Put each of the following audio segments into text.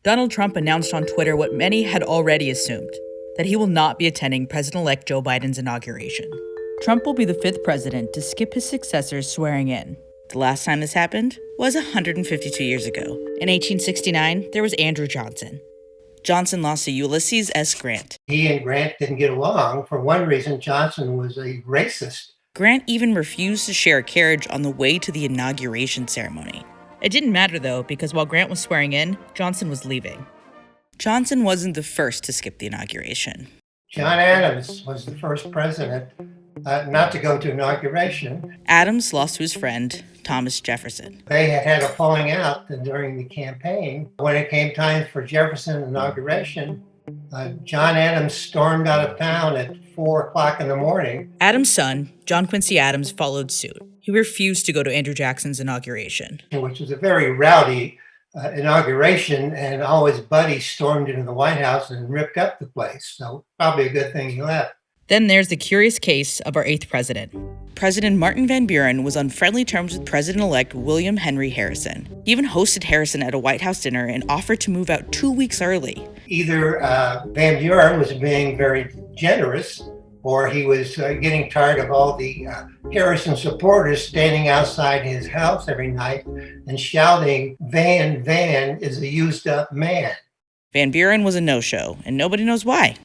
Donald Trump announced on Twitter what many had already assumed, that he will not be attending President-elect Joe Biden's inauguration. Trump will be the fifth president to skip his successor's swearing in. The last time this happened was 152 years ago. In 1869, there was Andrew Johnson. Johnson lost to Ulysses S. Grant. He and Grant didn't get along. For one reason, Johnson was a racist. Grant even refused to share a carriage on the way to the inauguration ceremony. It didn't matter, though, because while Grant was swearing in, Johnson was leaving. Johnson wasn't the first to skip the inauguration. John Adams was the first president not to go to inauguration. Adams lost to his friend, Thomas Jefferson. They had a falling out during the campaign. When it came time for Jefferson's inauguration, John Adams stormed out of town at 4 o'clock in the morning. Adams' son, John Quincy Adams, followed suit. He refused to go to Andrew Jackson's inauguration, which was a very rowdy inauguration, and all his buddies stormed into the White House and ripped up the place. So probably a good thing he left. Then there's the curious case of our eighth president. President Martin Van Buren was on friendly terms with President-elect William Henry Harrison. He even hosted Harrison at a White House dinner and offered to move out 2 weeks early. Either Van Buren was being very generous, or he was getting tired of all the Harrison supporters standing outside his house every night and shouting, Van is a used-up man." Van Buren was a no-show, and nobody knows why.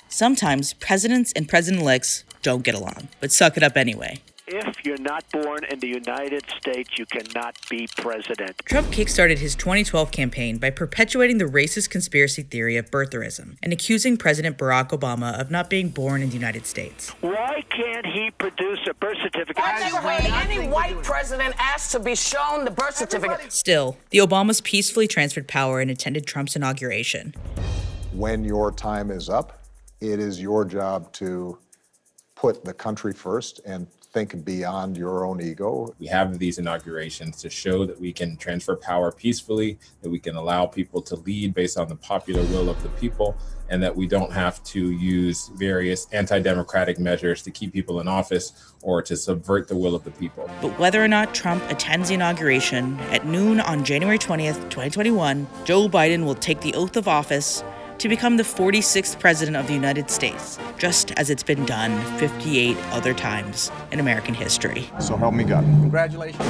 Sometimes presidents and president-elects don't get along, but suck it up anyway. If you're not born in the United States, you cannot be president. Trump kickstarted his 2012 campaign by perpetuating the racist conspiracy theory of birtherism and accusing President Barack Obama of not being born in the United States. Why can't he produce a birth certificate? I've never heard any white president ask to be shown the birth certificate. Still, the Obamas peacefully transferred power and attended Trump's inauguration. When your time is up, it is your job to put the country first and think beyond your own ego. We have these inaugurations to show that we can transfer power peacefully, that we can allow people to lead based on the popular will of the people, and that we don't have to use various anti-democratic measures to keep people in office or to subvert the will of the people. But whether or not Trump attends the inauguration, at noon on January 20th, 2021, Joe Biden will take the oath of office to become the 46th president of the United States, just as it's been done 58 other times in American history. So help me God. Congratulations.